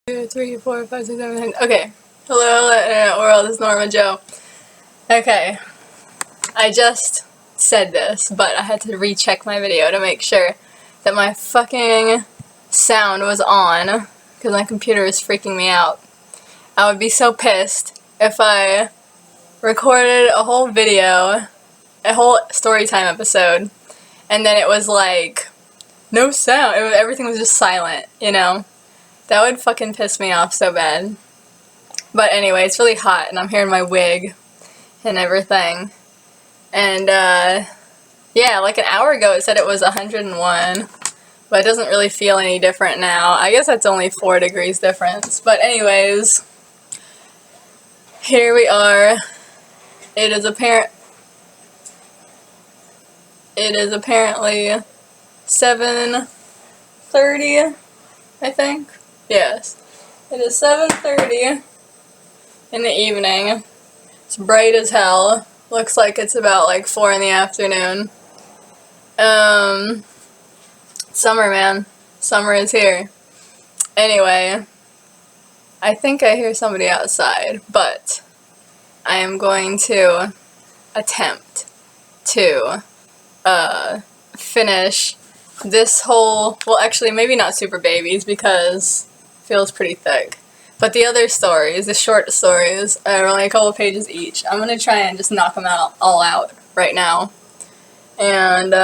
2, 3, 4, 5, 6, 7, 8. Okay. Hello, internet world. It's Norma Joe. Okay. I just said this, but I had to recheck my video to make sure that my fucking sound was on, because my computer is freaking me out. I would be so pissed if I recorded a whole video, a whole Storytime episode, and then it was like, no sound. Everything was just silent, you know? That would fucking piss me off so bad. But anyway, it's really hot, and I'm here in my wig and everything. And, yeah, like an hour ago it said it was 101, but it doesn't really feel any different now. I guess that's only 4 degrees difference. But anyways, here we are. It is apparently 7:30, I think. Yes. It is 7:30 in the evening. It's bright as hell. Looks like it's about like 4 in the afternoon. Summer, man. Summer is here. Anyway, I think I hear somebody outside, but I am going to attempt to finish this whole, well, actually maybe not Super Babies because it feels pretty thick, but the other stories, the short stories, are only a couple pages each. I'm gonna try and just knock them all out right now, and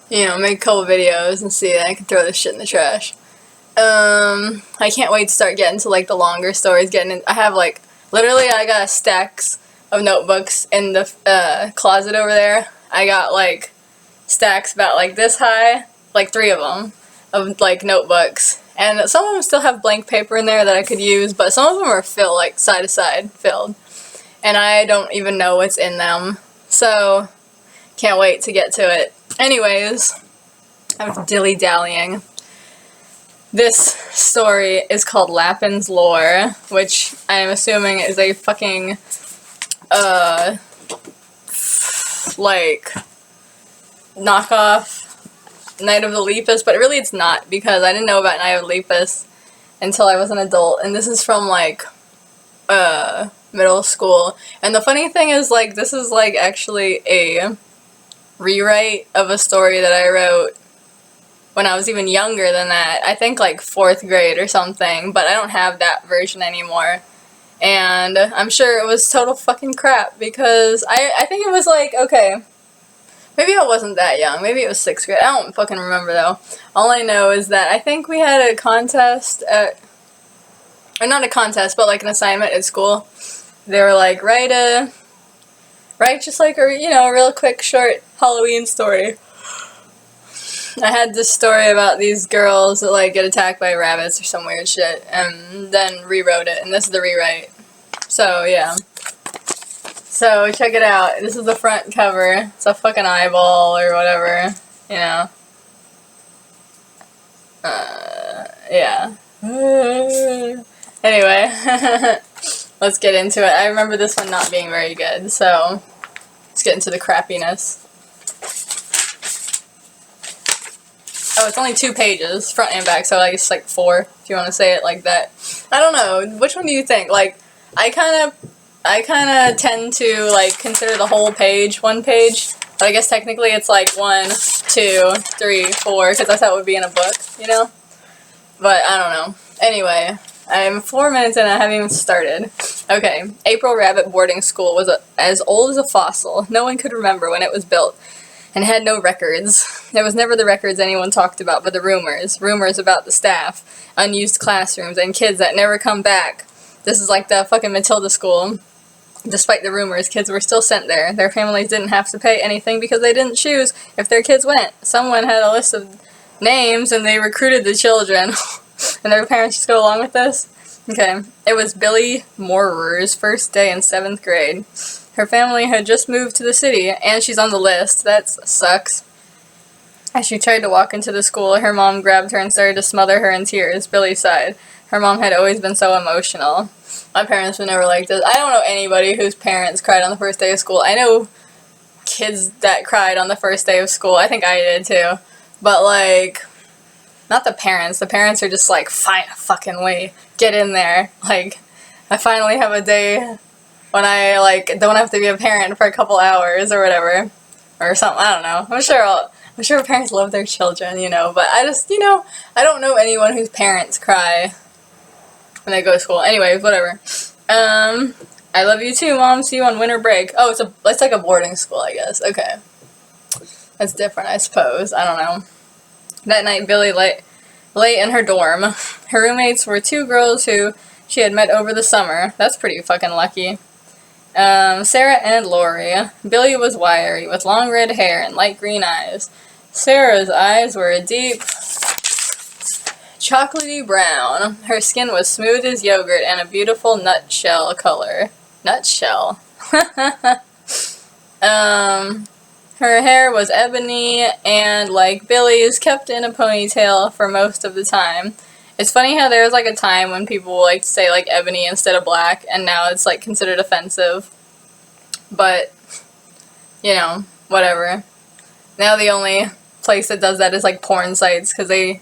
you know, make a couple videos and see that I can throw this shit in the trash. I can't wait to start getting to like the longer stories. I have like, literally I got stacks of notebooks in the closet over there. I got like stacks about like this high, like 3 of them, of like notebooks, and some of them still have blank paper in there that I could use, but some of them are filled, like side to side filled, and I don't even know what's in them, so can't wait to get to it. Anyways, I'm dilly-dallying. This story is called Lapin's Lore, which I am assuming is a fucking like knockoff Night of the Lepus, but really it's not, because I didn't know about Night of the Lepus until I was an adult, and this is from like middle school. And the funny thing is, like, this is like actually a rewrite of a story that I wrote when I was even younger than that. I think like 4th grade or something, but I don't have that version anymore. And I'm sure it was total fucking crap, because I think it was like, okay, maybe I wasn't that young. Maybe it was 6th grade. I don't fucking remember, though. All I know is that I think we had a contest or not a contest, but like an assignment at school. They were like, write just like a, you know, a real quick, short Halloween story. I had this story about these girls that like get attacked by rabbits or some weird shit, and then rewrote it, and this is the rewrite. So yeah. So check it out. This is the front cover. It's a fucking eyeball or whatever, you know. Yeah. Anyway, let's get into it. I remember this one not being very good, so let's get into the crappiness. Oh, it's only 2 pages, front and back, so I guess like 4, if you want to say it like that. I don't know. Which one do you think? Like, I kind of tend to like consider the whole page 1 page, but I guess technically it's like 1, 2, 3, 4, because that's how it would be in a book, you know? But I don't know. Anyway, I'm 4 minutes and I haven't even started. Okay, April Rabbit Boarding School was as old as a fossil. No one could remember when it was built, and had no records. There was never the records anyone talked about, but the rumors about the staff, unused classrooms, and kids that never come back. This is like the fucking Matilda school. Despite the rumors, kids were still sent there. Their families didn't have to pay anything because they didn't choose if their kids went. Someone had a list of names and they recruited the children. And their parents just go along with this? Okay. It was Billy Moorer's first day in 7th grade. Her family had just moved to the city, and she's on the list. That sucks. As she tried to walk into the school, her mom grabbed her and started to smother her in tears. Billy sighed. Her mom had always been so emotional. My parents were never like this. I don't know anybody whose parents cried on the first day of school. I know kids that cried on the first day of school. I think I did too. But like, not the parents. The parents are just like, fine, fucking way, get in there. Like, I finally have a day when I, like, don't have to be a parent for a couple hours or whatever. Or something, I don't know. I'm sure parents love their children, you know, but I just, you know, I don't know anyone whose parents cry when they go to school. Anyways, whatever. I love you too, Mom. See you on winter break. Oh, it's like a boarding school, I guess. Okay. That's different, I suppose. I don't know. That night, Billy lay in her dorm. Her roommates were 2 girls who she had met over the summer. That's pretty fucking lucky. Sarah and Lori. Billy was wiry, with long red hair and light green eyes. Sarah's eyes were a deep, chocolatey brown. Her skin was smooth as yogurt and a beautiful nutshell color. Nutshell. Her hair was ebony and, like Billy's, kept in a ponytail for most of the time. It's funny how there was, like, a time when people like to say, like, ebony instead of black, and now it's, like, considered offensive. But, you know, whatever. Now the only place that does that is, like, porn sites, because they're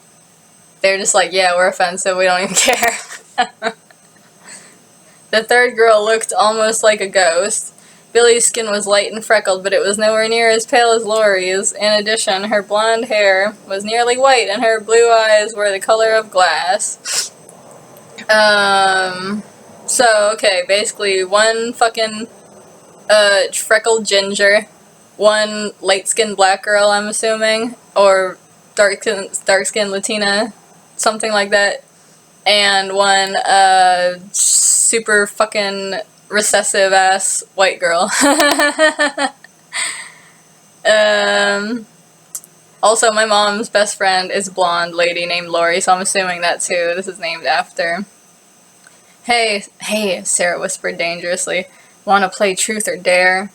just like, yeah, we're offensive, we don't even care. The third girl looked almost like a ghost. Billy's skin was light and freckled, but it was nowhere near as pale as Lori's. In addition, her blonde hair was nearly white, and her blue eyes were the color of glass. So, okay, basically, one fucking, freckled ginger, one light-skinned black girl, I'm assuming, or dark-skinned Latina, something like that, and one, super fucking recessive ass white girl. Also, my mom's best friend is a blonde lady named Lori, so I'm assuming that's who this is named after. Hey, Sarah whispered dangerously. Want to play truth or dare?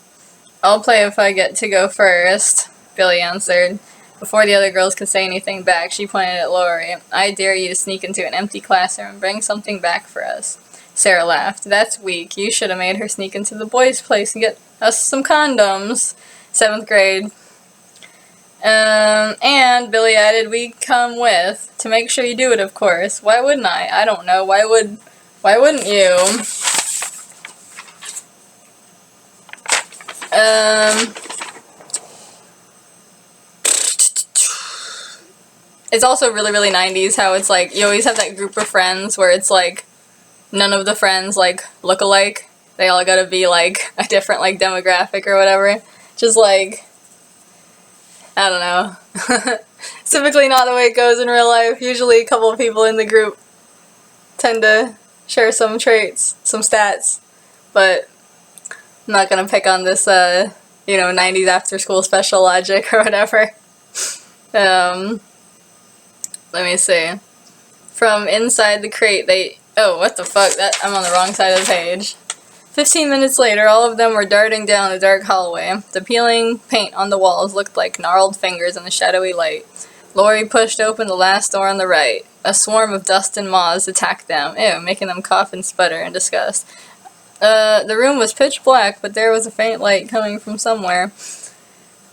I'll play if I get to go first, Billy answered. Before the other girls could say anything back, she pointed at Lori. I dare you to sneak into an empty classroom and bring something back for us. Sarah laughed. That's weak. You should have made her sneak into the boys' place and get us some condoms. 7th grade. And Billy added, we come with. To make sure you do it, of course. Why wouldn't I? I don't know. Why wouldn't you? It's also really, really 90s how it's like, you always have that group of friends where it's like, none of the friends, like, look alike. They all gotta be, like, a different, like, demographic or whatever. Just, like, I don't know. It's typically not the way it goes in real life. Usually a couple of people in the group tend to share some traits, some stats. But I'm not gonna pick on this, 90s after-school special logic or whatever. Let me see. From inside the crate, oh, what the fuck? I'm on the wrong side of the page. 15 minutes later, all of them were darting down the dark hallway. The peeling paint on the walls looked like gnarled fingers in the shadowy light. Lori pushed open the last door on the right. A swarm of dust and moths attacked them, making them cough and sputter in disgust. The room was pitch black, but there was a faint light coming from somewhere.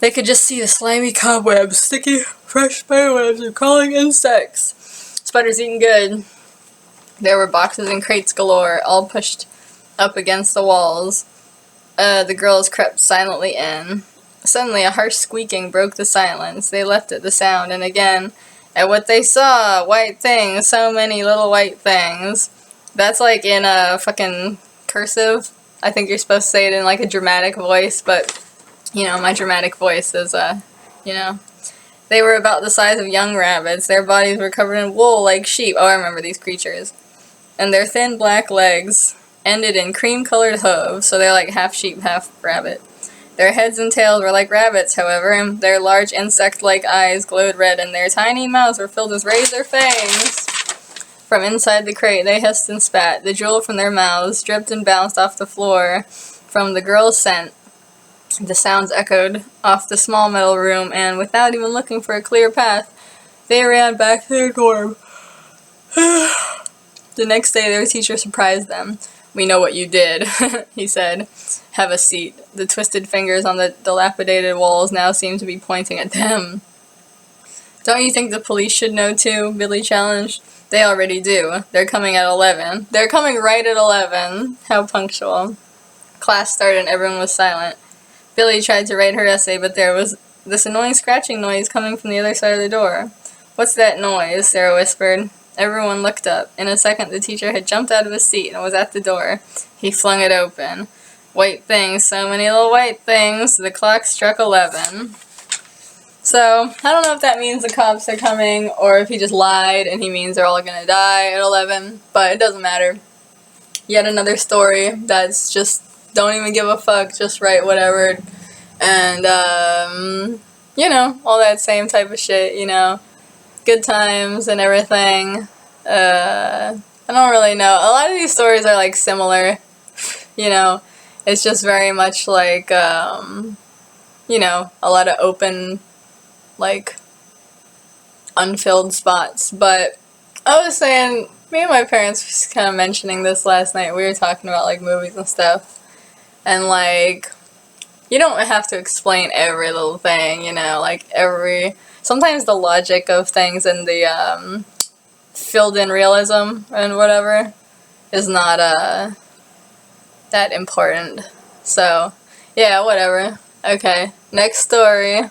They could just see the slimy cobwebs, sticky, fresh spiderwebs, and crawling insects. Spiders eating good. There were boxes and crates galore, all pushed up against the walls. The girls crept silently in. Suddenly, a harsh squeaking broke the silence. They left at the sound, and again, at what they saw. White things, so many little white things. That's like in a fucking cursive. I think you're supposed to say it in like a dramatic voice, but, you know, my dramatic voice is, They were about the size of young rabbits. Their bodies were covered in wool like sheep. Oh, I remember these creatures. And their thin black legs ended in cream-colored hooves, so they're like half sheep, half rabbit. Their heads and tails were like rabbits, however, and their large insect-like eyes glowed red, and their tiny mouths were filled with razor fangs. From inside the crate, they hissed and spat. The drool from their mouths dripped and bounced off the floor from the girl's scent. The sounds echoed off the small metal room, and without even looking for a clear path, they ran back to their dorm. The next day, their teacher surprised them. "We know what you did," he said. "Have a seat." The twisted fingers on the dilapidated walls now seemed to be pointing at them. Don't you think the police should know too? Billy challenged. They already do. They're coming at 11. They're coming right at 11. How punctual. Class started and everyone was silent. Billy tried to write her essay, but there was this annoying scratching noise coming from the other side of the door. What's that noise? Sarah whispered. Everyone looked up. In a second, the teacher had jumped out of his seat and was at the door. He flung it open. White things, so many little white things. The clock struck 11. So, I don't know if that means the cops are coming, or if he just lied and he means they're all gonna die at 11, but it doesn't matter. Yet another story that's just, don't even give a fuck, just write whatever, and, you know, all that same type of shit, you know, good times and everything. I don't really know. A lot of these stories are, like, similar, you know, it's just very much like, you know, a lot of open, like, unfilled spots. But I was saying, me and my parents were kind of mentioning this last night. We were talking about, like, movies and stuff. And, like, you don't have to explain every little thing, you know, like, sometimes the logic of things and the, filled-in realism and whatever is not, that important. So, yeah, whatever. Okay, next story.